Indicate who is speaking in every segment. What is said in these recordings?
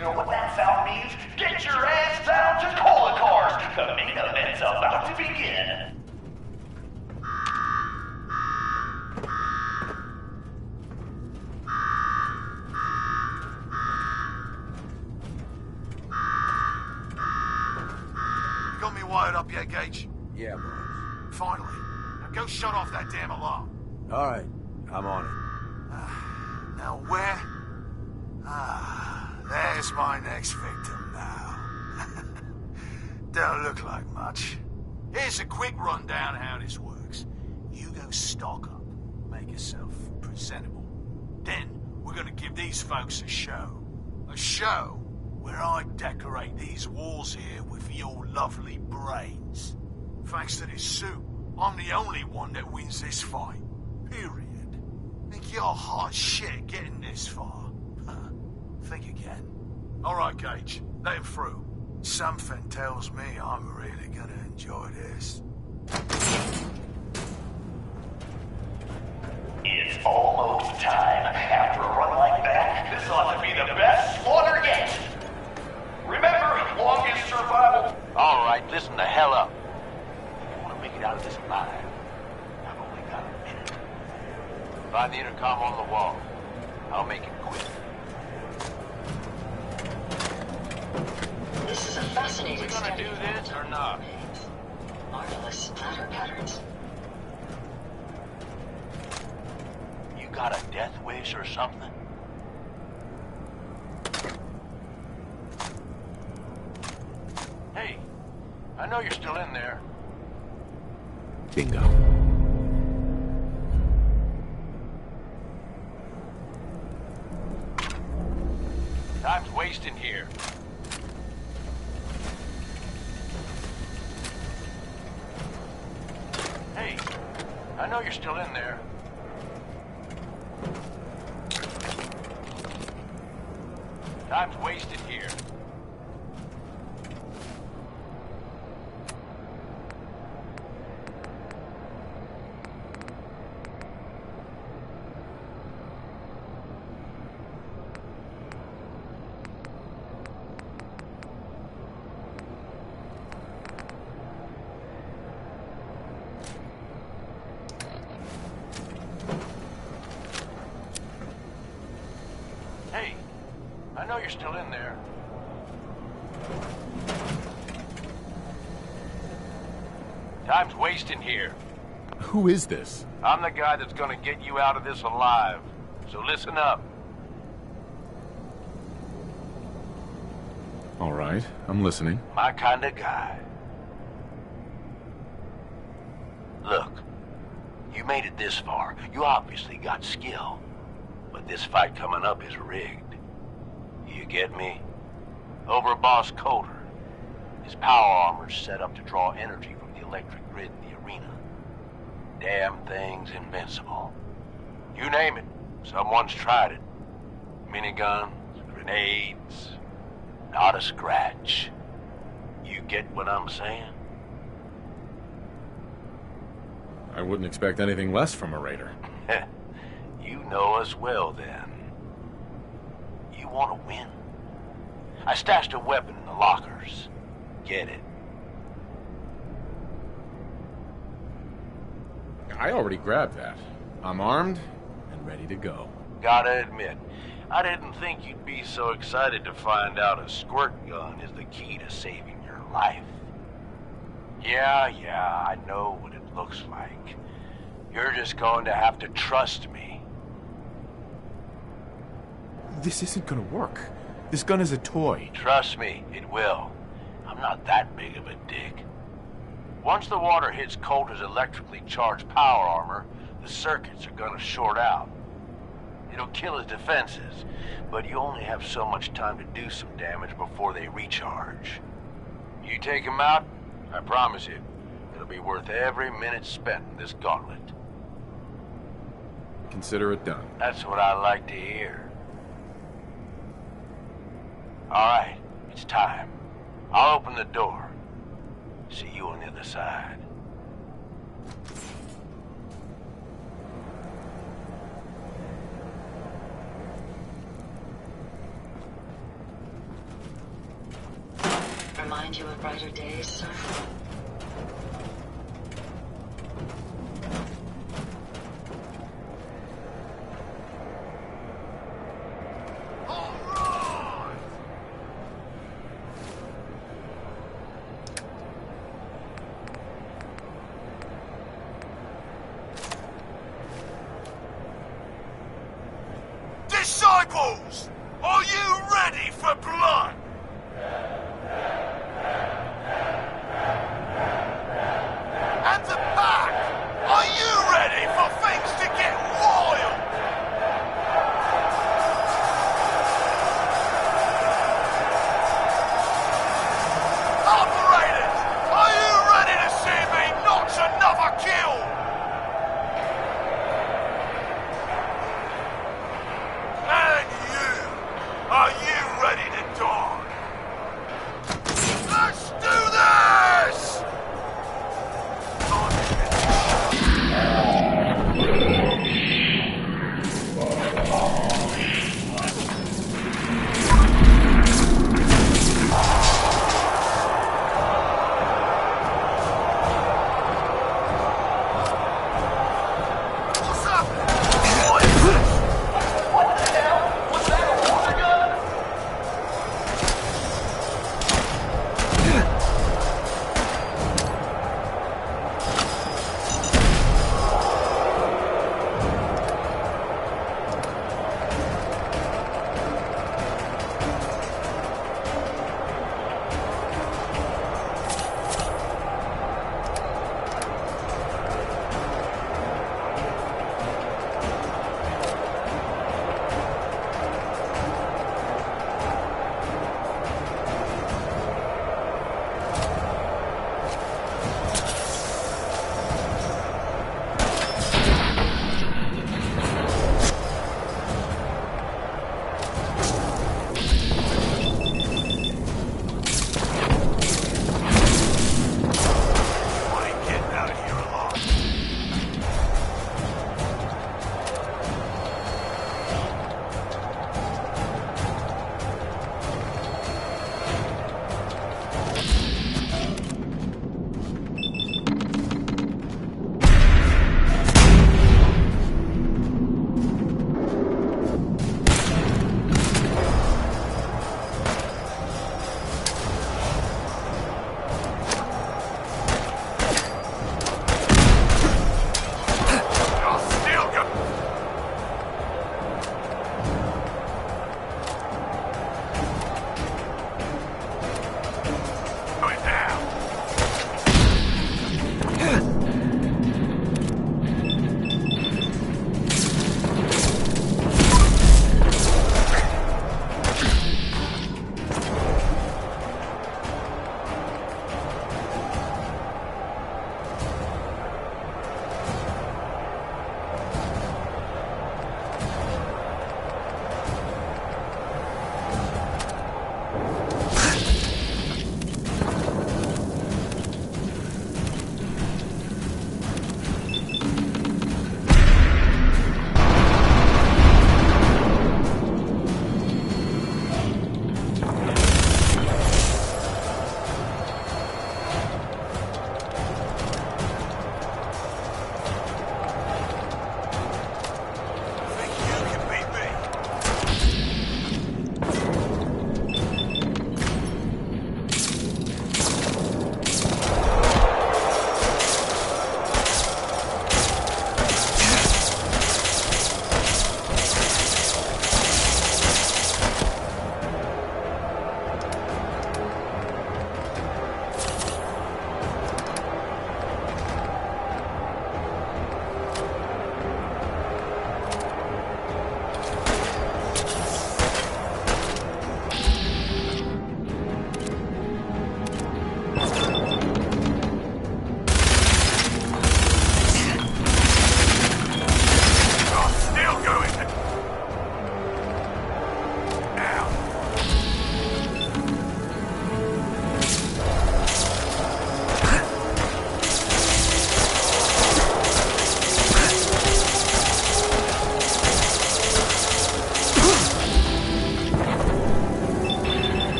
Speaker 1: You know what that sound means? Get your ass down to Cola Cars! The main event's about to begin!
Speaker 2: You got me wired up yet, Gage?
Speaker 3: Yeah, boss.
Speaker 2: Finally. Now go shut off that damn alarm.
Speaker 3: All right, I'm on it.
Speaker 2: Now where? There's my next victim now. Don't look like much. Here's a quick rundown how this works. You go stock up, make yourself presentable. Then we're gonna give these folks a show. A show where I decorate these walls here with your lovely brains. Thanks to this suit, I'm the only one that wins this fight. Period. Think you're hot shit getting this far? Think again. All right, Gage. Let him through. Something tells me I'm really gonna enjoy this.
Speaker 1: It's almost time. After a run like that, this ought to be the best slaughter yet. Remember, longest survival.
Speaker 4: All right, listen the hell up. If you want to make it out of this alive, I've only got a minute. Find the intercom on the wall. I'll make it quick.
Speaker 5: This is a fascinating
Speaker 4: We gonna do this or not?
Speaker 5: Marvelous pattern patterns.
Speaker 4: You got a death wish or something? Hey, I know you're still in there.
Speaker 3: Bingo.
Speaker 4: Time's wasting here. Hey, I know you're still in there. Time's wasted here. Hey, I know you're still in there. Time's wasting here.
Speaker 6: Who is this?
Speaker 4: I'm the guy that's gonna get you out of this alive. So listen up.
Speaker 6: All right, I'm listening.
Speaker 4: My kind of guy. Look, you made it this far. You obviously got skill. But this fight coming up is rigged. You get me? Over Boss Coder. His power armor's set up to draw energy from the electric grid in the arena. Damn thing's invincible. You name it, someone's tried it. Miniguns, grenades, not a scratch. You get what I'm saying?
Speaker 6: I wouldn't expect anything less from a raider.
Speaker 4: You know us well, then. You want to win? I stashed a weapon in the lockers. Get it.
Speaker 6: I already grabbed that. I'm armed and ready to go.
Speaker 4: Gotta admit, I didn't think you'd be so excited to find out a squirt gun is the key to saving your life. Yeah, I know what it looks like. You're just going to have to trust me.
Speaker 6: This isn't gonna work. This gun is a toy.
Speaker 4: Trust me, it will. I'm not that big of a dick. Once the water hits Coulter's electrically charged power armor, the circuits are gonna short out. It'll kill his defenses, but you only have so much time to do some damage before they recharge. You take him out, I promise you, it'll be worth every minute spent in this gauntlet.
Speaker 6: Consider it done.
Speaker 4: That's what I like to hear. All right, it's time. I'll open the door. See you on the other side.
Speaker 5: remind you of brighter days, sir?
Speaker 2: Disciples! Are you ready for blood?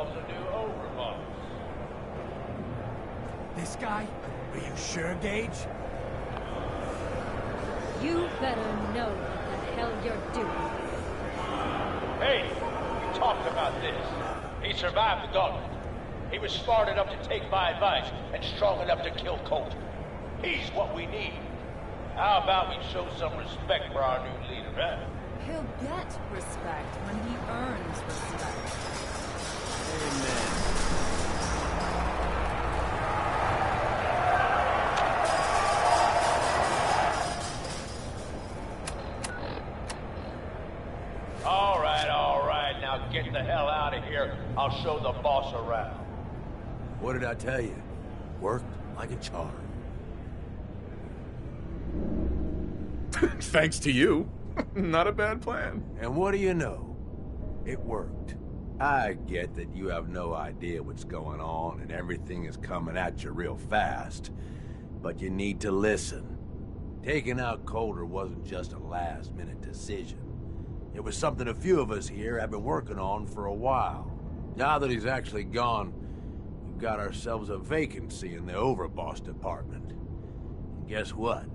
Speaker 7: ourselves a new overboss.
Speaker 2: This guy? Are you sure, Gage?
Speaker 8: You better know what the hell you're doing.
Speaker 7: Hey, we talked about this. He survived the gauntlet. He was smart enough to take my advice and strong enough to kill Coulter. He's what we need. How about we show some respect for our new leader, huh?
Speaker 9: He'll get respect when he earns respect.
Speaker 3: Amen.
Speaker 7: All right, now get the hell out of here. I'll show the boss around.
Speaker 3: What did I tell you? Worked like a charm.
Speaker 6: Thanks to you. Not a bad plan.
Speaker 3: And what do you know? It worked. I get that you have no idea what's going on and everything is coming at you real fast. But you need to listen. Taking out Coulter wasn't just a last-minute decision. It was something a few of us here have been working on for a while. Now that he's actually gone, we've got ourselves a vacancy in the overboss department. And guess what?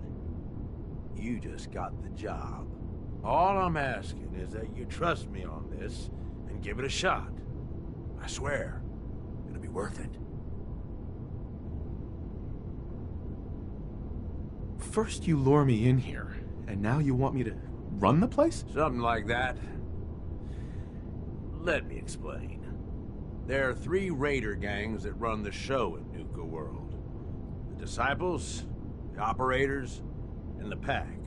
Speaker 3: You just got the job. All I'm asking is that you trust me on this and give it a shot. I swear, it'll be worth it.
Speaker 6: First you lure me in here, and now you want me to run the place?
Speaker 3: Something like that. Let me explain. There are 3 raider gangs that run the show at Nuka World. The Disciples, the Operators, and the Pack.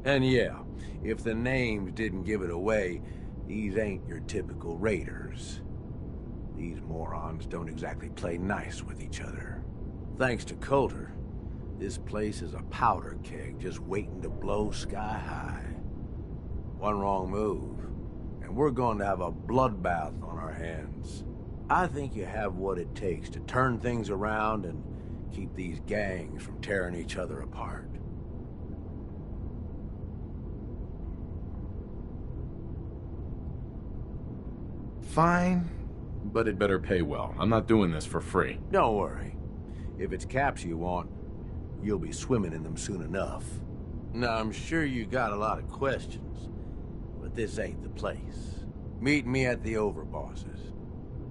Speaker 3: And yeah, if the names didn't give it away, these ain't your typical raiders. These morons don't exactly play nice with each other. Thanks to Coulter, this place is a powder keg just waiting to blow sky high. One wrong move, and we're going to have a bloodbath on our hands. I think you have what it takes to turn things around and keep these gangs from tearing each other apart.
Speaker 6: Fine, but it better pay well. I'm not doing this for free.
Speaker 3: Don't worry. If it's caps you want, you'll be swimming in them soon enough. Now, I'm sure you got a lot of questions, but this ain't the place. Meet me at the Overbosses,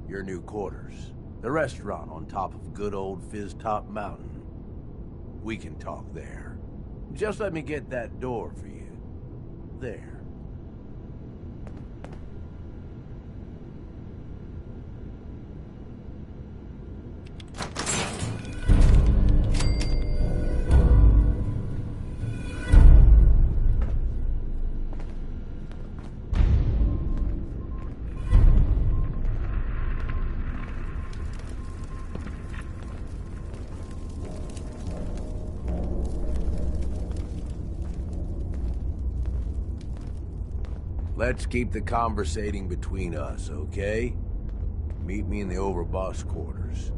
Speaker 3: your new quarters, the restaurant on top of good old Fizz Top Mountain. We can talk there. Just let me get that door for you. There. Let's keep the conversating between us, okay? Meet me in the Overboss quarters.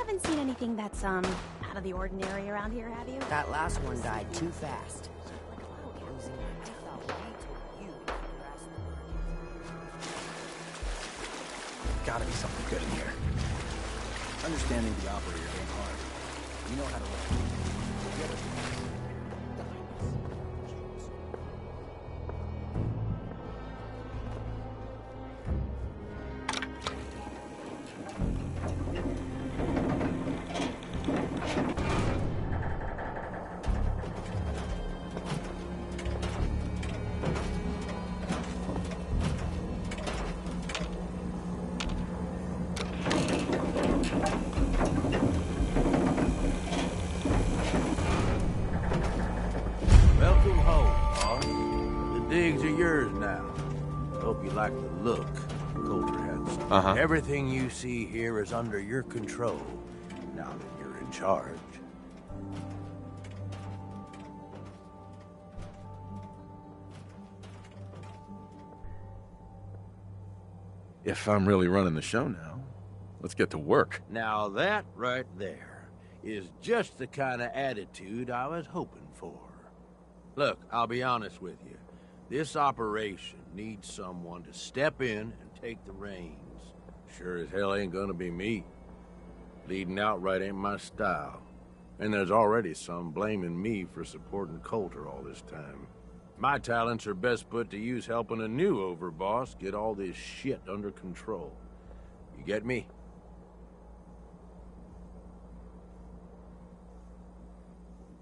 Speaker 10: haven't seen anything that's, out of the ordinary around here, have you?
Speaker 11: That last one died too fast.
Speaker 12: Gotta be something good in here. Understanding the operator ain't hard. You know how to look.
Speaker 3: Welcome home, boss. The digs are yours now. Hope you like the look Coulter had some. Everything you see here is under your control, now that you're in charge.
Speaker 6: If I'm really running the show now, let's get to work.
Speaker 3: Now that right there is just the kind of attitude I was hoping for. Look, I'll be honest with you. This operation needs someone to step in and take the reins. Sure as hell ain't gonna be me. Leading outright ain't my style. And there's already some blaming me for supporting Coulter all this time. My talents are best put to use helping a new overboss get all this shit under control. You get me?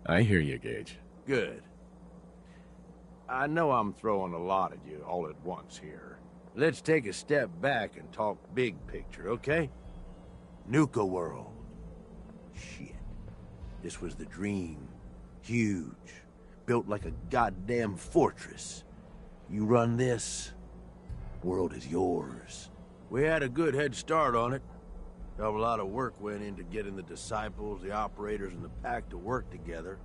Speaker 6: I hear you, Gage.
Speaker 3: Good. I know I'm throwing a lot at you all at once here. Let's take a step back and talk big picture, okay? Nuka World. Shit. This was the dream. Huge. Built like a goddamn fortress. You run this, world is yours. We had a good head start on it. A lot of work went into getting the disciples, the operators, and the pack to work together.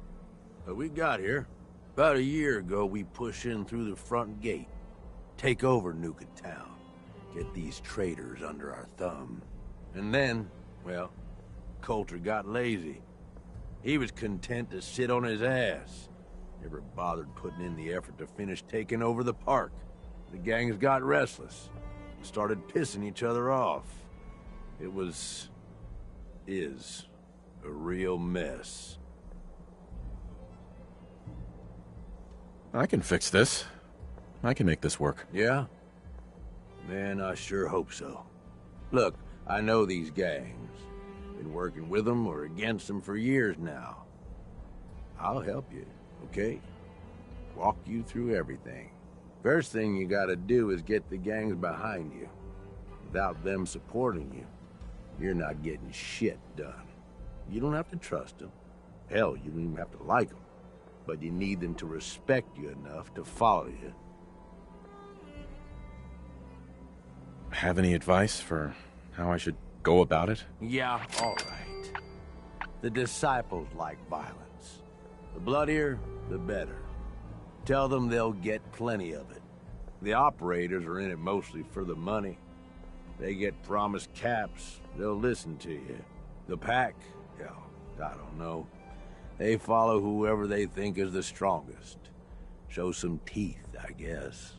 Speaker 3: But we got here. About a year ago, we push in through the front gate. Take over Nuka Town. Get these traitors under our thumb. And then, well, Coulter got lazy. He was content to sit on his ass. Never bothered putting in the effort to finish taking over the park. The gangs got restless and started pissing each other off. It is a real mess.
Speaker 6: I can fix this. I can make this work.
Speaker 3: Yeah? Man, I sure hope so. Look, I know these gangs. Been working with them or against them for years now. I'll help you, okay? Walk you through everything. First thing you gotta do is get the gangs behind you. Without them supporting you, you're not getting shit done. You don't have to trust them. Hell, you don't even have to like them. But you need them to respect you enough to follow you.
Speaker 6: Have any advice for how I should go about it?
Speaker 3: Yeah, all right. The disciples like violence. The bloodier, the better. Tell them they'll get plenty of it. The operators are in it mostly for the money. They get promised caps, they'll listen to you. The pack, hell, I don't know. They follow whoever they think is the strongest. Show some teeth, I guess.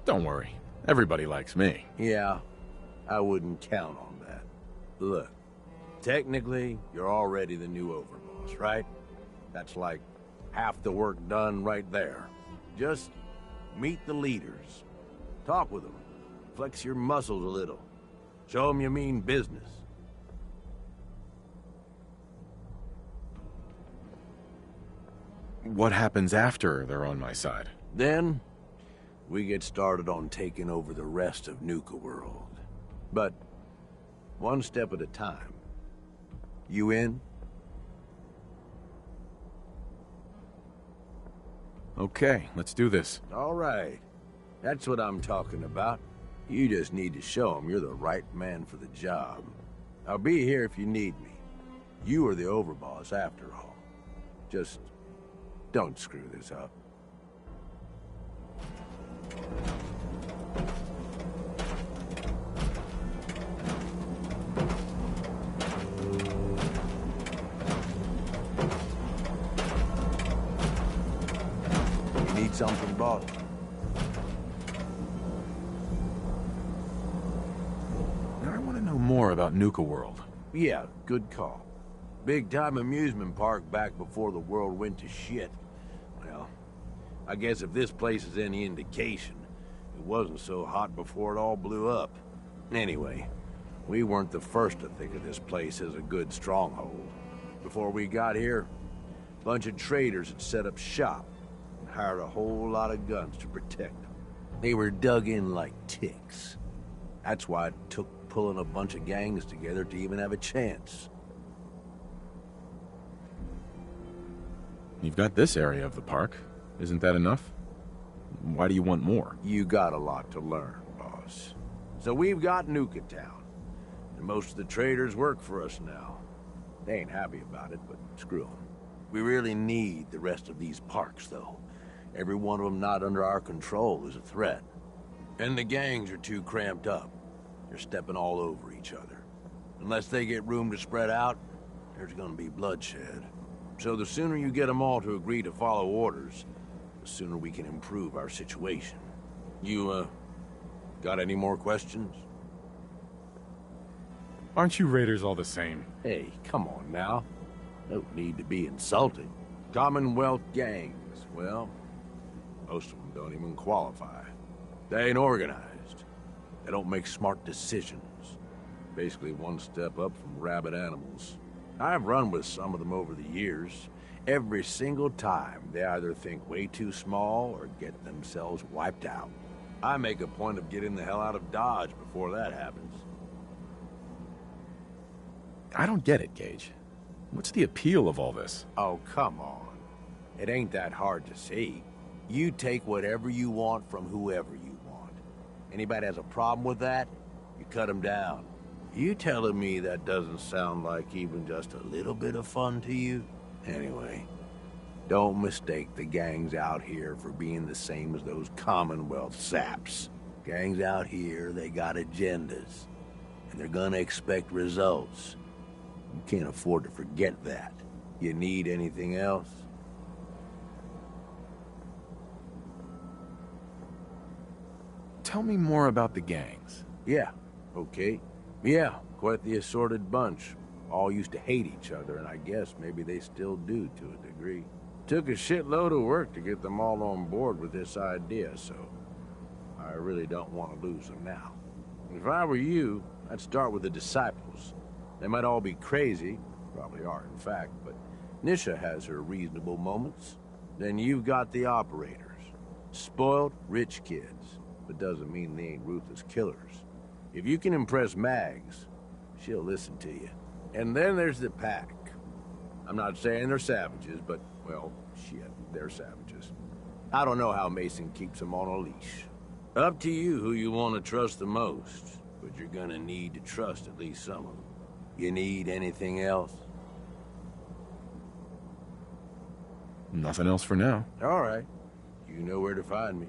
Speaker 6: Don't worry. Everybody likes me.
Speaker 3: Yeah, I wouldn't count on that. Look, technically, you're already the new overboss, right? That's like half the work done right there. Just meet the leaders. Talk with them. Flex your muscles a little. Show them you mean business.
Speaker 6: What happens after they're on my side?
Speaker 3: Then, we get started on taking over the rest of Nuka World. But, one step at a time. You in?
Speaker 6: Okay, let's do this.
Speaker 3: All right. That's what I'm talking about. You just need to show them you're the right man for the job. I'll be here if you need me. You are the overboss after all. Just don't screw this up. something, boss?
Speaker 6: I want to know more about Nuka World.
Speaker 3: Yeah, good call. Big-time amusement park back before the world went to shit. Well, I guess if this place is any indication, it wasn't so hot before it all blew up. Anyway, we weren't the first to think of this place as a good stronghold. Before we got here, a bunch of traders had set up shop and hired a whole lot of guns to protect them. They were dug in like ticks. That's why it took pulling a bunch of gangs together to even have a chance.
Speaker 6: You've got this area of the park. Isn't that enough? Why do you want more?
Speaker 3: You got a lot to learn, boss. So we've got Nuka Town, and most of the traders work for us now. They ain't happy about it, but screw them. We really need the rest of these parks, though. Every one of them not under our control is a threat. And the gangs are too cramped up. They're stepping all over each other. Unless they get room to spread out, there's gonna be bloodshed. So the sooner you get them all to agree to follow orders, the sooner we can improve our situation. You, got any more questions?
Speaker 6: Aren't you raiders all the same?
Speaker 3: Hey, come on now. No need to be insulted. Commonwealth gangs, well, most of them don't even qualify. They ain't organized. They don't make smart decisions. Basically one step up from rabid animals. I've run with some of them over the years. Every single time, they either think way too small or get themselves wiped out. I make a point of getting the hell out of Dodge before that happens.
Speaker 6: I don't get it, Gage. What's the appeal of all this?
Speaker 3: Oh, come on. It ain't that hard to see. You take whatever you want from whoever you want. Anybody has a problem with that, you cut them down. You telling me that doesn't sound like even just a little bit of fun to you? Anyway, don't mistake the gangs out here for being the same as those Commonwealth saps. Gangs out here, they got agendas, and they're gonna expect results. You can't afford to forget that. You need anything else?
Speaker 6: Tell me more about the gangs.
Speaker 3: Yeah, okay. Yeah, quite the assorted bunch. All used to hate each other, and I guess maybe they still do to a degree. Took a shitload of work to get them all on board with this idea, so I really don't want to lose them now. If I were you, I'd start with the disciples. They might all be crazy, probably are in fact, but Nisha has her reasonable moments. Then you've got the operators. Spoiled, rich kids, but doesn't mean they ain't ruthless killers. If you can impress Mags, she'll listen to you. And then there's the pack. I'm not saying they're savages, but, well, shit, they're savages. I don't know how Mason keeps them on a leash. Up to you who you want to trust the most, but you're gonna need to trust at least some of them. You need anything else?
Speaker 6: Nothing else for now.
Speaker 3: All right. You know where to find me.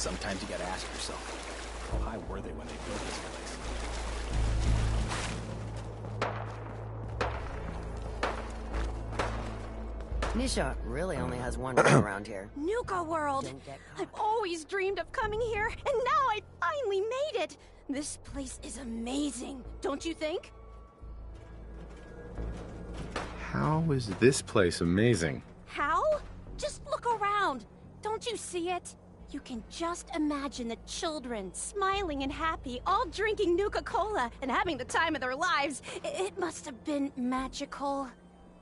Speaker 12: Sometimes you gotta ask yourself, how high were they when they built this place?
Speaker 11: Nisha really only has one room around here.
Speaker 10: Nuka World! I've always dreamed of coming here, and now I finally made it! This place is amazing, don't you think?
Speaker 6: How is this place amazing?
Speaker 10: How? Just look around. Don't you see it? You can just imagine the children, smiling and happy, all drinking Nuka-Cola and having the time of their lives. It must have been magical.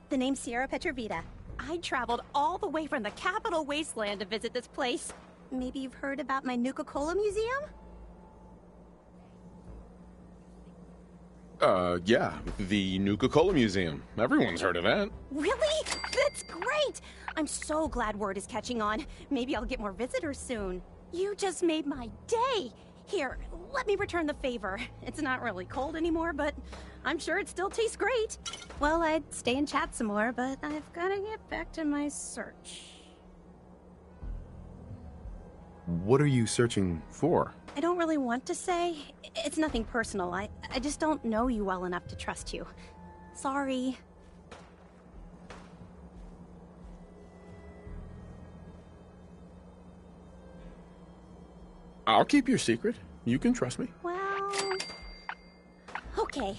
Speaker 10: The name's Sierra Petrovita. I traveled all the way from the capital wasteland to visit this place. Maybe you've heard about my Nuka-Cola museum?
Speaker 6: Yeah, the Nuka-Cola Museum. Everyone's heard of that.
Speaker 10: Really? That's great! I'm so glad word is catching on. Maybe I'll get more visitors soon. You just made my day! Here, let me return the favor. It's not really cold anymore, but I'm sure it still tastes great. Well, I'd stay and chat some more, but I've gotta get back to my search.
Speaker 6: What are you searching for?
Speaker 10: I don't really want to say. It's nothing personal. I just don't know you well enough to trust you. Sorry.
Speaker 6: I'll keep your secret. You can trust me.
Speaker 10: Well... okay.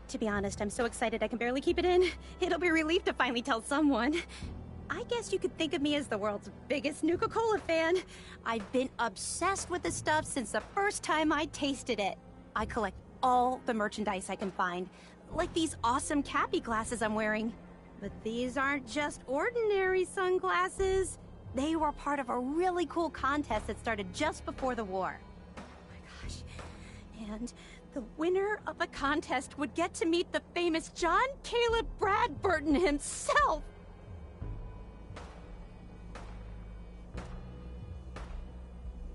Speaker 10: To be honest, I'm so excited I can barely keep it in. It'll be a relief to finally tell someone. I guess you could think of me as the world's biggest Nuka-Cola fan. I've been obsessed with the stuff since the first time I tasted it. I collect all the merchandise I can find, like these awesome Cappy glasses I'm wearing. But these aren't just ordinary sunglasses. They were part of a really cool contest that started just before the war. Oh my gosh. And the winner of the contest would get to meet the famous John Caleb Bradburton himself.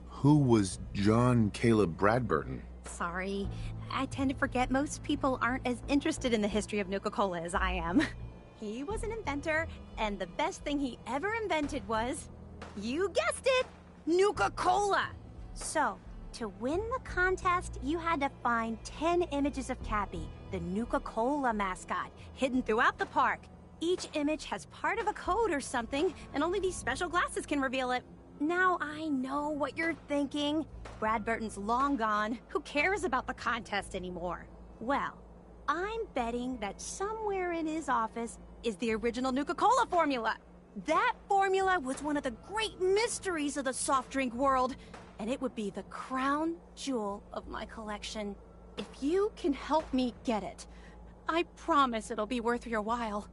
Speaker 6: Who was John Caleb Bradburton?
Speaker 10: Sorry, I tend to forget most people aren't as interested in the history of Nuka-Cola as I am. He was an inventor, and the best thing he ever invented was, you guessed it, Nuka-Cola! So, to win the contest, you had to find 10 images of Cappy, the Nuka-Cola mascot, hidden throughout the park. Each image has part of a code or something, and only these special glasses can reveal it. Now I know what you're thinking. Bradburton's long gone. Who cares about the contest anymore? Well, I'm betting that somewhere in his office is the original Nuka-Cola formula. That formula was one of the great mysteries of the soft drink world, and it would be the crown jewel of my collection. If you can help me get it, I promise it'll be worth your while.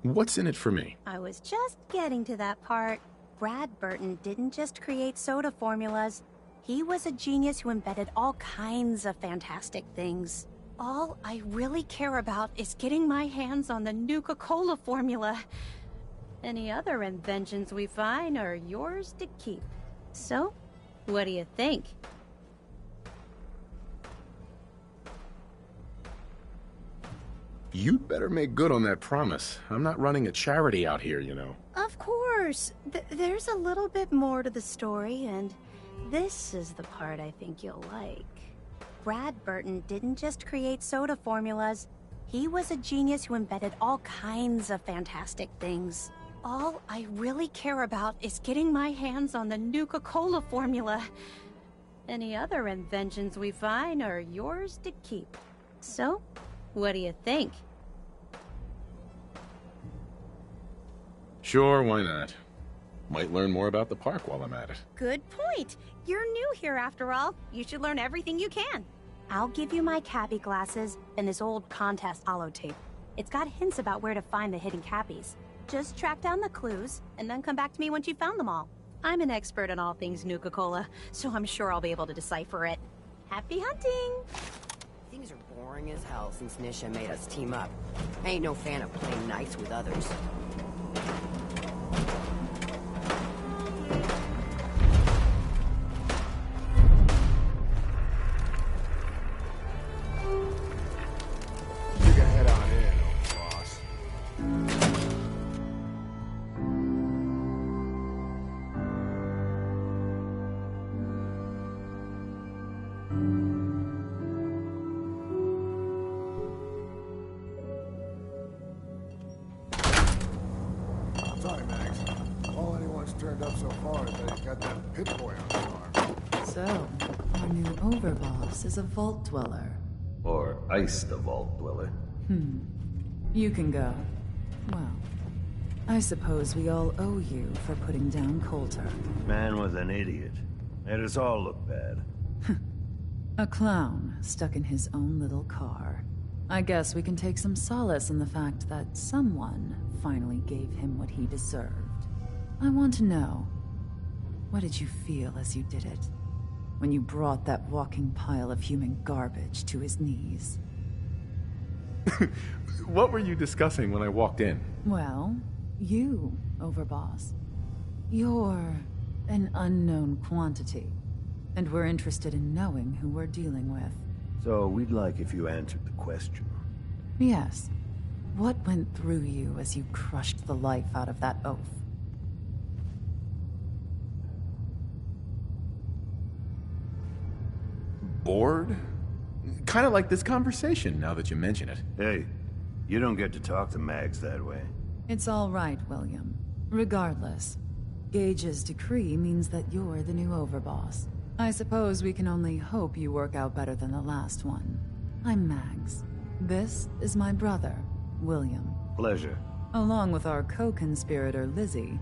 Speaker 6: What's in it for me?
Speaker 10: I was just getting to that part. Bradburton didn't just create soda formulas. He was a genius who invented all kinds of fantastic things. All I really care about is getting my hands on the Nuka-Cola formula. Any other inventions we find are yours to keep. So, what do you think?
Speaker 6: You'd better make good on that promise. I'm not running a charity out here, you know.
Speaker 10: Of course. There's a little bit more to the story, and this is the part I think you'll like. Bradburton didn't just create soda formulas. He was a genius who invented all kinds of fantastic things. All I really care about is getting my hands on the Nuka-Cola formula. Any other inventions we find are yours to keep. So, what do you think?
Speaker 6: Sure, why not? Might learn more about the park while I'm at it.
Speaker 10: Good point. You're new here after all. You should learn everything you can. I'll give you my Cappy glasses and this old contest holotape. It's got hints about where to find the hidden Cappies. Just track down the clues, and then come back to me once you've found them all. I'm an expert in all things Nuka-Cola, so I'm sure I'll be able to decipher it. Happy hunting!
Speaker 11: Things are boring as hell since Nisha made us team up. I ain't no fan of playing nice with others.
Speaker 6: You can head on in, old boss.
Speaker 13: Sorry, Max. All anyone's turned up so far is that he's got that pit boy on his arm.
Speaker 9: So, our new overboss is a vault dweller.
Speaker 14: Or iced the vault dweller.
Speaker 9: You can go. Well, I suppose we all owe you for putting down Coulter.
Speaker 14: Man was an idiot. Made us all look bad.
Speaker 9: A clown stuck in his own little car. I guess we can take some solace in the fact that someone finally gave him what he deserved. I want to know, what did you feel as you did it? When you brought that walking pile of human garbage to his knees?
Speaker 6: What were you discussing when I walked in?
Speaker 9: Well, you, Overboss. You're an unknown quantity, and we're interested in knowing who we're dealing with.
Speaker 14: So we'd like if you answered the question.
Speaker 9: Yes. What went through you as you crushed the life out of that oaf?
Speaker 6: Bored? Kind of like this conversation, now that you mention it.
Speaker 14: Hey, you don't get to talk to Mags that way.
Speaker 9: It's all right, William. Regardless, Gage's decree means that you're the new overboss. I suppose we can only hope you work out better than the last one. I'm Mags. This is my brother, William.
Speaker 14: Pleasure.
Speaker 9: Along with our co-conspirator, Lizzie,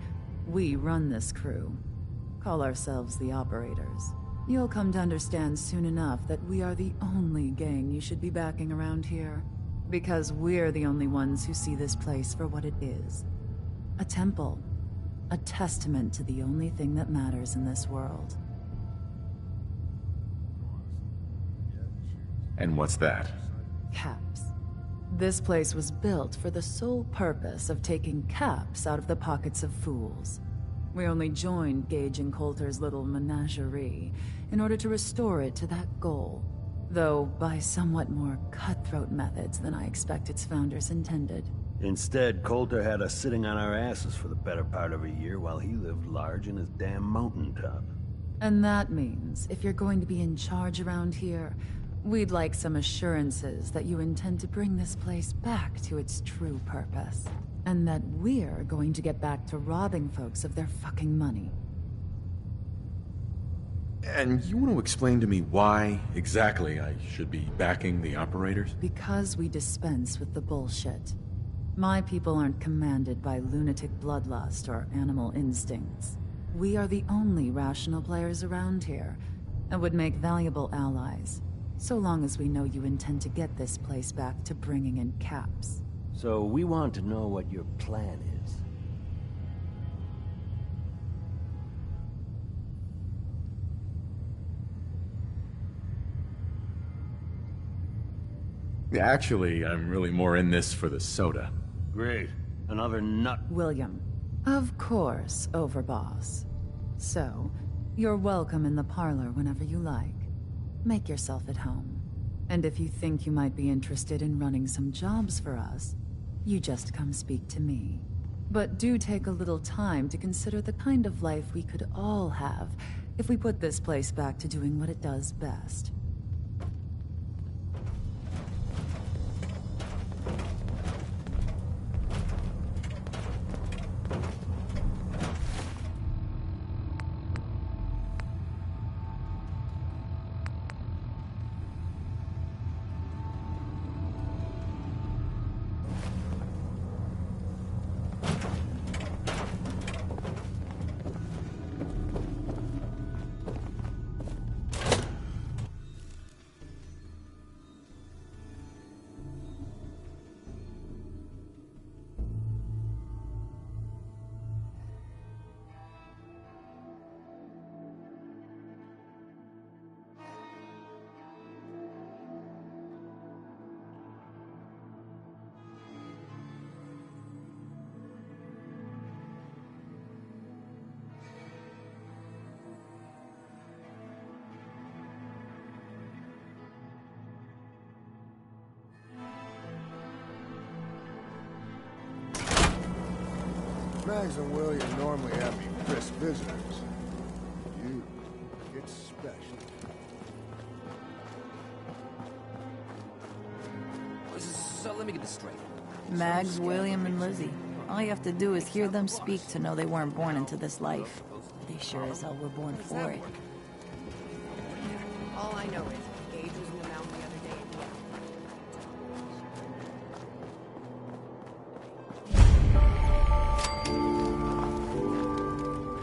Speaker 9: we run this crew. Call ourselves the Operators. You'll come to understand soon enough that we are the only gang you should be backing around here. Because we're the only ones who see this place for what it is. A temple. A testament to the only thing that matters in this world.
Speaker 6: And what's that?
Speaker 9: Caps. This place was built for the sole purpose of taking caps out of the pockets of fools. We only joined Gage and Coulter's little menagerie in order to restore it to that goal, though by somewhat more cutthroat methods than I expect its founders intended.
Speaker 14: Instead, Coulter had us sitting on our asses for the better part of a year while he lived large in his damn mountaintop.
Speaker 9: And that means, if you're going to be in charge around here, we'd like some assurances that you intend to bring this place back to its true purpose. And that we're going to get back to robbing folks of their fucking money.
Speaker 6: And you want to explain to me why exactly I should be backing the Operators?
Speaker 9: Because we dispense with the bullshit. My people aren't commanded by lunatic bloodlust or animal instincts. We are the only rational players around here, and would make valuable allies, so long as we know you intend to get this place back to bringing in caps.
Speaker 14: So we want to know what your plan is.
Speaker 6: Actually, I'm really more in this for the soda.
Speaker 14: Great. Another nut.
Speaker 9: William. Of course, Overboss. So, you're welcome in the parlor whenever you like. Make yourself at home. And if you think you might be interested in running some jobs for us, you just come speak to me. But do take a little time to consider the kind of life we could all have if we put this place back to doing what it does best.
Speaker 13: Mags and William normally have me brisk visitors. You, it's special.
Speaker 12: So let me get this straight.
Speaker 11: Mags, William, and Lizzie.
Speaker 15: All you have to do is hear them speak to know they weren't born into this life. They sure as hell were born for it.
Speaker 11: All I know is Gage was in the mountain the other day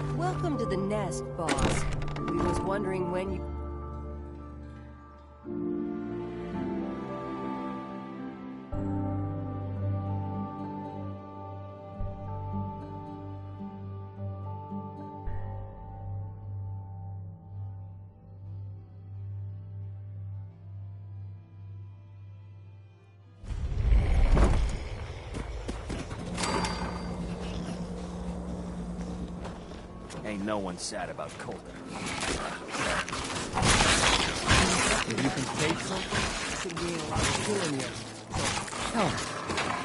Speaker 11: and Welcome to the nest, boss. We was wondering when you...
Speaker 12: Ain't no one sad about Coulter. If you can take something, I think we ain't allowed to kill him yet.
Speaker 16: Tell me,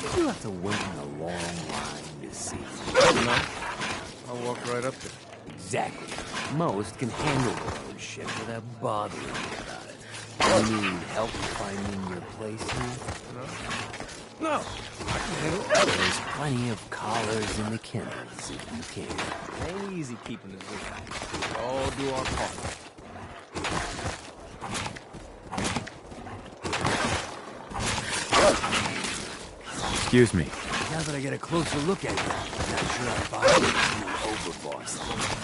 Speaker 16: did you have to wait in a long line to see?
Speaker 3: No. I'll walk right up there.
Speaker 16: Exactly. Most can handle their own shit without bothering you about it. You need help finding your place here?
Speaker 3: No, I can handle it.
Speaker 16: There's plenty of collars in the kennels if you can.
Speaker 12: Ain't easy keeping this with.
Speaker 3: All do our part.
Speaker 6: Excuse me.
Speaker 16: Now that I get a closer look at you, I'm not sure I buy this new overboss thing.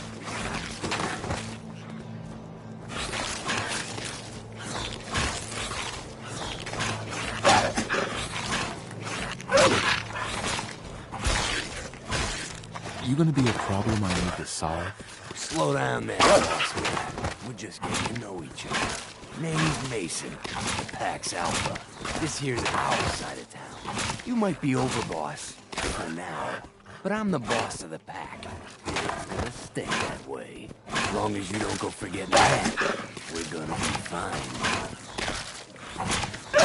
Speaker 6: You gonna be a problem I need to solve?
Speaker 16: Slow down there, boss man. We're just getting to know each other. Name's Mason, the Pax Alpha. This here's our side of town. You might be overboss for now, but I'm the boss of the pack. And it's gonna stay that way. As long as you don't go forgetting that, we're gonna be fine.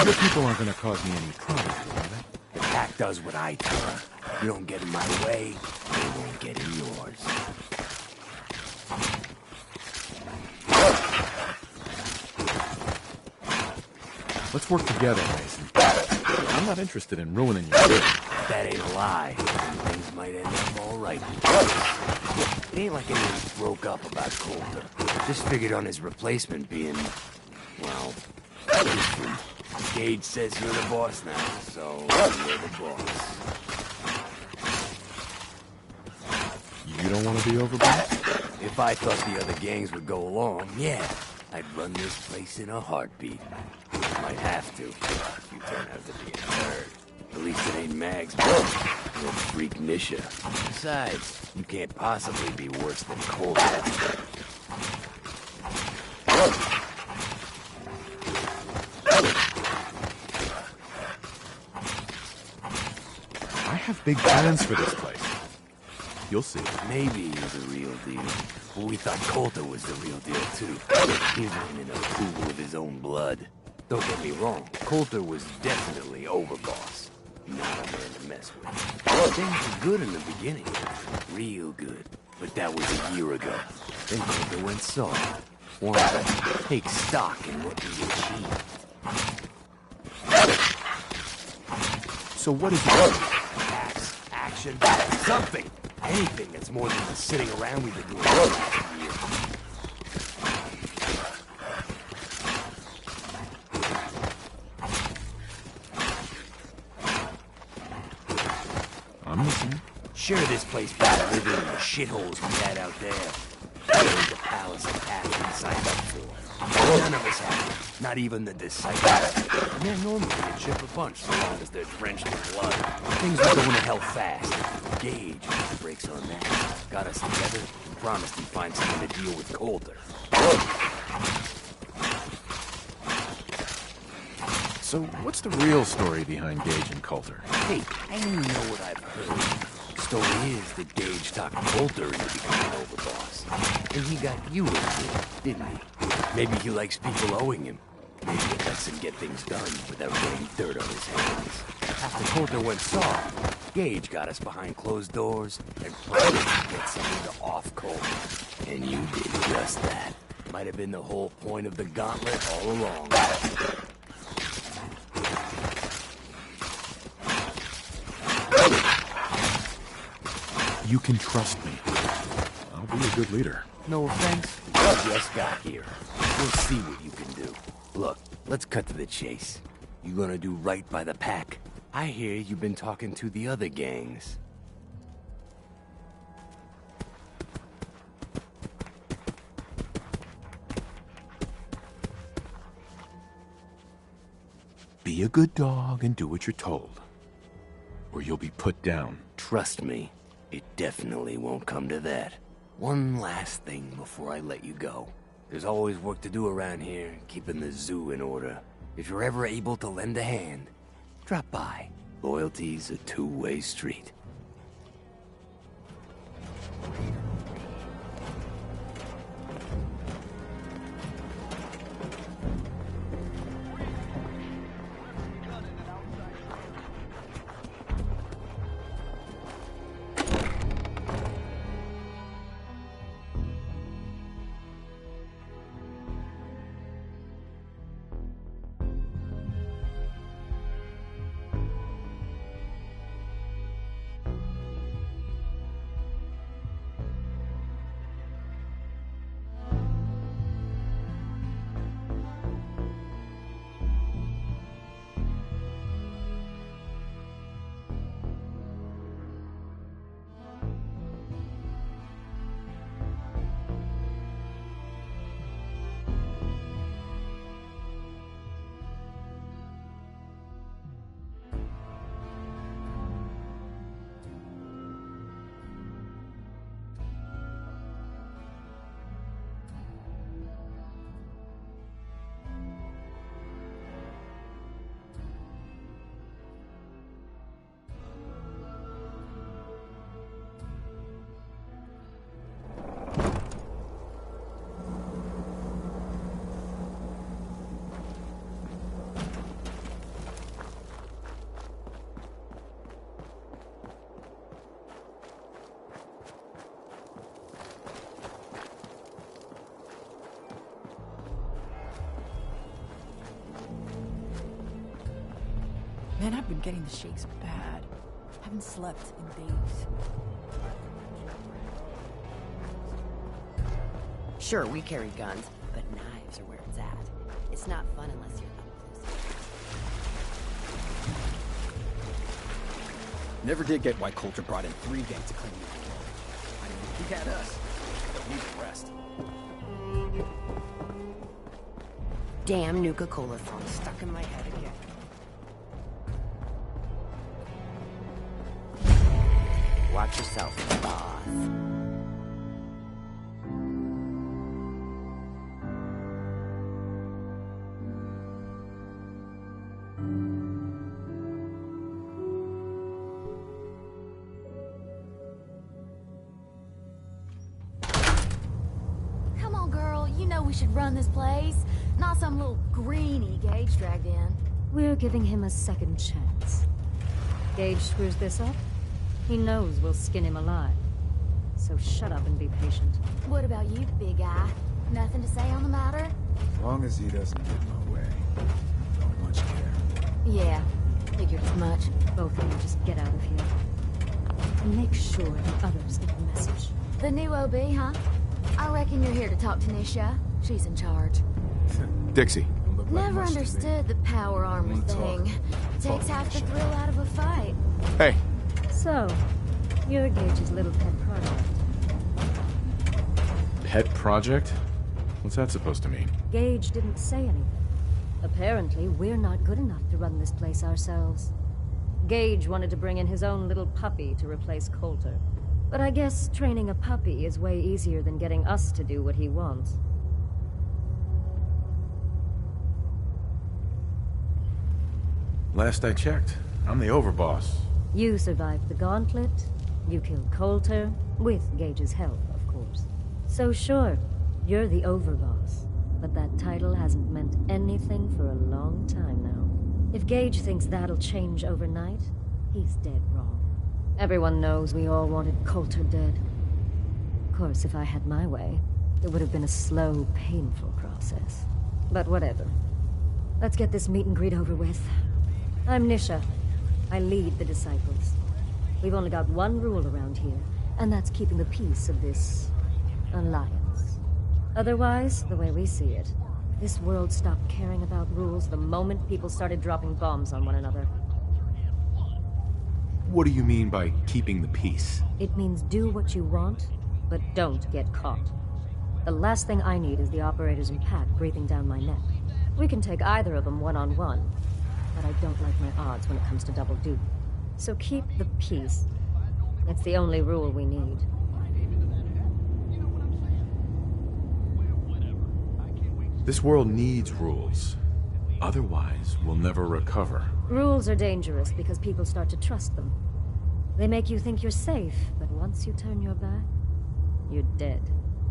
Speaker 6: Your people aren't gonna cause me any trouble, are they?
Speaker 16: The pack does what I tell them. You don't get in my way, they won't get in yours.
Speaker 6: Let's work together, Mason. I'm not interested in ruining your day.
Speaker 16: That ain't a lie. Things might end up all right. It ain't like anyone broke up about Coulter. Just figured on his replacement being, well, different. Gage says you're the boss now, so you're the boss.
Speaker 6: You don't want to be overboard?
Speaker 16: If I thought the other gangs would go along, yeah, I'd run this place in a heartbeat. Might have to, if you turn out to be a nerd. At least it ain't Mags, but you're freak Nisha. Besides, you can't possibly be worse than Coulter.
Speaker 6: I have big plans for this place. You'll see.
Speaker 16: Maybe you're the real deal. But we thought Coulter was the real deal, too. He's running a pool of his own blood. Don't get me wrong, Coulter was definitely overboss. Not a man to mess with. Things were good in the beginning. Real good. But that was a year ago. Then Coulter went soft. Wanted to take stock in what we achieved.
Speaker 6: So what is it?
Speaker 16: Acts, action, something. Anything that's more than the sitting around we've been doing for the last year.
Speaker 6: I'm listening.
Speaker 16: Sure, this place better living in the shitholes we had out there. There's the palace and path we signed up for. None of us have it. Not even the disciples. And they're normally a chip a bunch so long as they're drenched in blood. Things were going to hell fast. Gage put the brakes on that. Got us together and promised he'd find something to deal with Coulter.
Speaker 6: So what's the real story behind Gage and Coulter?
Speaker 16: Hey, I only know what I've heard. Story is that Gage talked Coulter into becoming overboss. And he got you into it, didn't he? Maybe he likes people owing him. Maybe it lets him get things done without getting dirt on his hands. After Coulter went soft, Gage got us behind closed doors and promised to get something to off Coulter. And you did just that. Might have been the whole point of the gauntlet all along.
Speaker 6: You can trust me. I'll be a good leader.
Speaker 16: No offense, you just got here. We'll see what you can do. Look, let's cut to the chase. You gonna do right by the pack? I hear you've been talking to the other gangs.
Speaker 6: Be a good dog and do what you're told, or you'll be put down.
Speaker 16: Trust me, it definitely won't come to that. One last thing before I let you go. There's always work to do around here, keeping the zoo in order. If you're ever able to lend a hand, drop by. Loyalty's a two-way street.
Speaker 15: Man, I've been getting the shakes bad. Haven't slept in days.
Speaker 11: Sure, we carry guns, but knives are where it's at. It's not fun unless you're up close.
Speaker 12: Never did get why Coulter brought in 3 gangs to clean you. I mean, he had us. Don't need the rest.
Speaker 11: Damn Nuka-Cola song stuck in my head again. Watch yourself, boss.
Speaker 8: Come on, girl. You know we should run this place. Not some little greenie Gage dragged in.
Speaker 17: We're giving him a second chance. Gage screws this up, he knows we'll skin him alive. So shut up and be patient.
Speaker 8: What about you, big guy? Nothing to say on the matter?
Speaker 13: As long as he doesn't get in my way, I don't much care.
Speaker 8: Yeah, figured as much.
Speaker 17: Both of you just get out of here. And make sure the others get the message.
Speaker 8: The new OB, huh? I reckon you're here to talk to Nisha. She's in charge.
Speaker 6: Dixie.
Speaker 8: Never understood the power armor thing. Takes half the thrill out of a fight.
Speaker 6: Hey.
Speaker 17: So, you're Gage's little pet project.
Speaker 6: Pet project? What's that supposed to mean?
Speaker 17: Gage didn't say anything. Apparently, we're not good enough to run this place ourselves. Gage wanted to bring in his own little puppy to replace Coulter. But I guess training a puppy is way easier than getting us to do what he wants.
Speaker 6: Last I checked, I'm the overboss.
Speaker 17: You survived the gauntlet, you killed Coulter, with Gage's help, of course. So sure, you're the overboss, but that title hasn't meant anything for a long time now. If Gage thinks that'll change overnight, he's dead wrong. Everyone knows we all wanted Coulter dead. Of course, if I had my way, it would have been a slow, painful process. But whatever. Let's get this meet and greet over with. I'm Nisha. I lead the Disciples. We've only got one rule around here. and that's keeping the peace of this alliance. Otherwise, the way we see it, this world stopped caring about rules the moment people started dropping bombs on one another.
Speaker 6: What do you mean by keeping the peace?
Speaker 17: It means do what you want, but don't get caught. The last thing I need is the operators and Pack breathing down my neck. We can take either of them one-on-one, but I don't like my odds when it comes to double duty. So keep the peace. It's the only rule we need.
Speaker 6: This world needs rules. Otherwise, we'll never recover.
Speaker 17: Rules are dangerous because people start to trust them. They make you think you're safe, but once you turn your back, you're dead.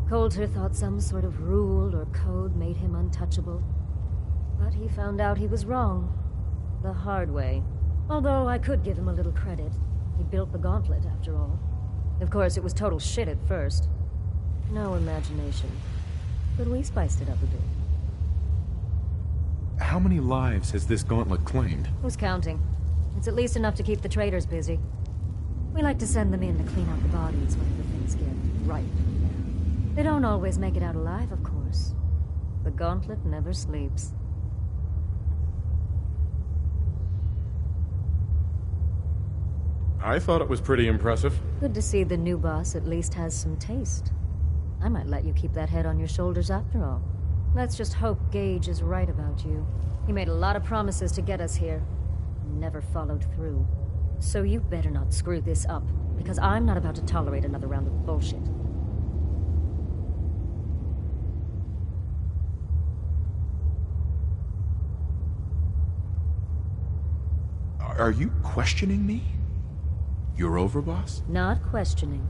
Speaker 17: Coulter thought some sort of rule or code made him untouchable. But he found out he was wrong. The hard way. Although I could give him a little credit. He built the gauntlet, after all. Of course, it was total shit at first. No imagination. But we spiced it up a bit.
Speaker 6: How many lives has this gauntlet claimed?
Speaker 17: Who's counting? It's at least enough to keep the traders busy. We like to send them in to clean out the bodies whenever things get ripe. They don't always make it out alive, of course. The gauntlet never sleeps.
Speaker 6: I thought it was pretty impressive.
Speaker 17: Good to see the new boss at least has some taste. I might let you keep that head on your shoulders after all. Let's just hope Gage is right about you. He made a lot of promises to get us here, and never followed through. So you better not screw this up, because I'm not about to tolerate another round of bullshit.
Speaker 6: Are you questioning me? You're over, boss?
Speaker 17: Not questioning.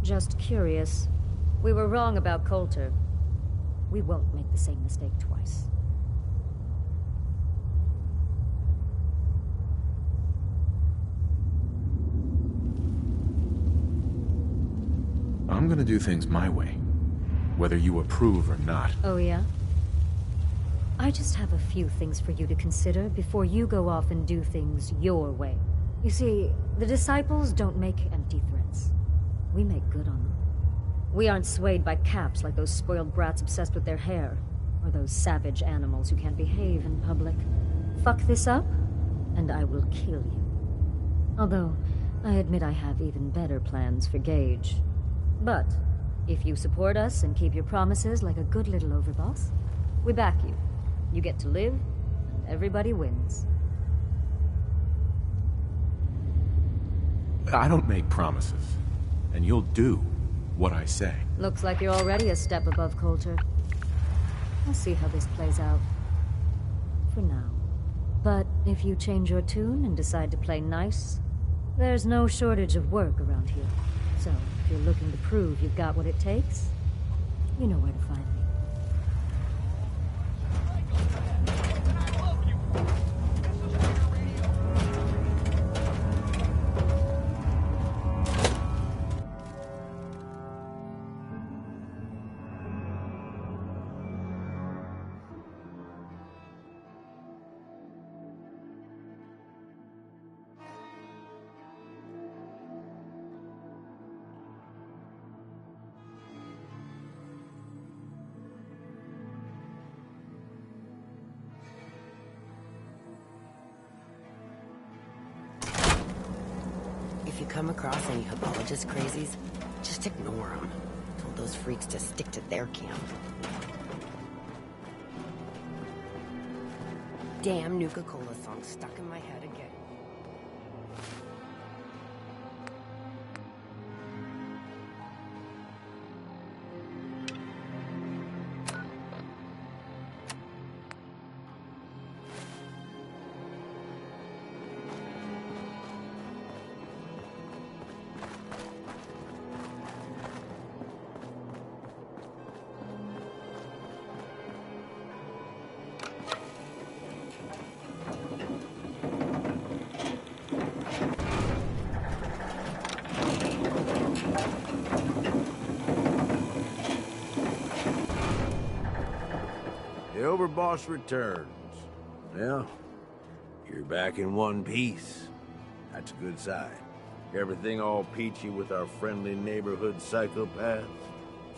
Speaker 17: Just curious. We were wrong about Coulter. We won't make the same mistake twice.
Speaker 6: I'm gonna do things my way, whether you approve or not.
Speaker 17: Oh, yeah? I just have a few things for you to consider before you go off and do things your way. You see, the Disciples don't make empty threats. We make good on them. We aren't swayed by caps like those spoiled brats obsessed with their hair, or those savage animals who can't behave in public. Fuck this up, and I will kill you. Although, I admit I have even better plans for Gage. But, if you support us and keep your promises like a good little overboss, we back you. You get to live, and everybody wins.
Speaker 6: I don't make promises, and you'll do what I say.
Speaker 17: Looks like you're already a step above Coulter. We'll see how this plays out. For now. But if you change your tune and decide to play nice, there's no shortage of work around here. So, if you're looking to prove you've got what it takes, you know where to find me.
Speaker 11: If you come across any apologist crazies, just ignore them. Told those freaks to stick to their camp. Damn Nuka-Cola song stuck in my head again.
Speaker 3: The Overboss returns. Well, you're back in one piece. That's a good sign. Everything all peachy with our friendly neighborhood psychopaths?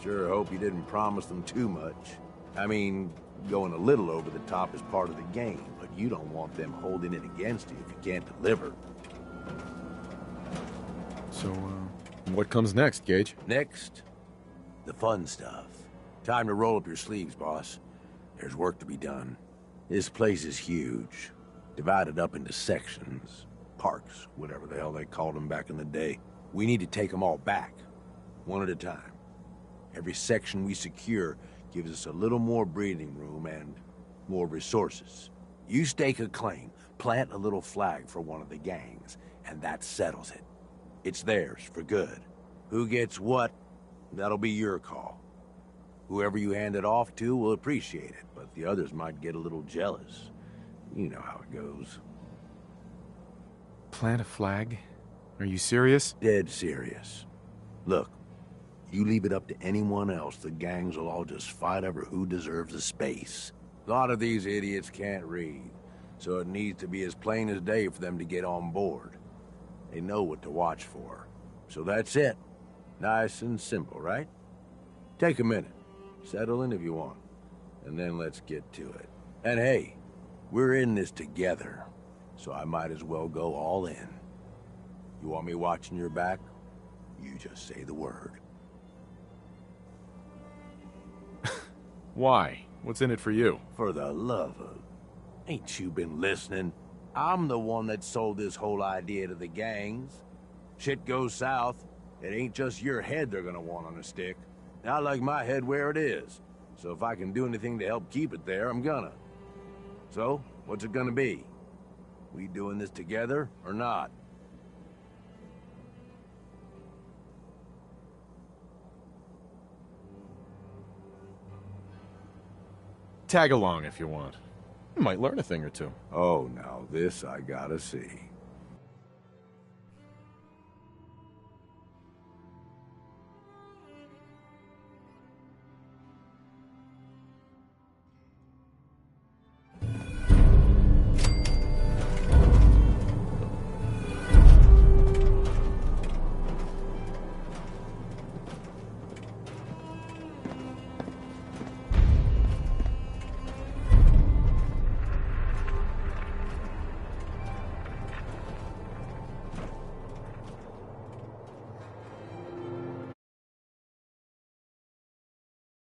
Speaker 3: Sure hope you didn't promise them too much. I mean, going a little over the top is part of the game, but you don't want them holding it against you if you can't deliver.
Speaker 6: So, what comes next, Gage?
Speaker 3: Next, the fun stuff. Time to roll up your sleeves, boss. There's work to be done. This place is huge, divided up into sections, parks, whatever the hell they called them back in the day. We need to take them all back, one at a time. Every section we secure gives us a little more breathing room and more resources. You stake a claim, plant a little flag for one of the gangs, and that settles it. It's theirs for good. Who gets what, that'll be your call. Whoever you hand it off to will appreciate it, but the others might get a little jealous. You know how it goes.
Speaker 6: Plant a flag? Are you serious?
Speaker 3: Dead serious. Look, you leave it up to anyone else, the gangs will all just fight over who deserves a space. A lot of these idiots can't read, so it needs to be as plain as day for them to get on board. They know what to watch for. So that's it. Nice and simple, right? Take a minute. Settle in if you want. And then let's get to it. And hey, we're in this together, so I might as well go all in. You want me watching your back? You just say the word.
Speaker 6: Why? What's in it for you?
Speaker 3: For the love of... Ain't you been listening? I'm the one that sold this whole idea to the gangs. Shit goes south, it ain't just your head they're gonna want on a stick. I like my head where it is, so if I can do anything to help keep it there, I'm gonna. So, what's it gonna be? We doing this together, or not?
Speaker 6: Tag along if you want. You might learn a thing or two.
Speaker 3: Oh, now this I gotta see.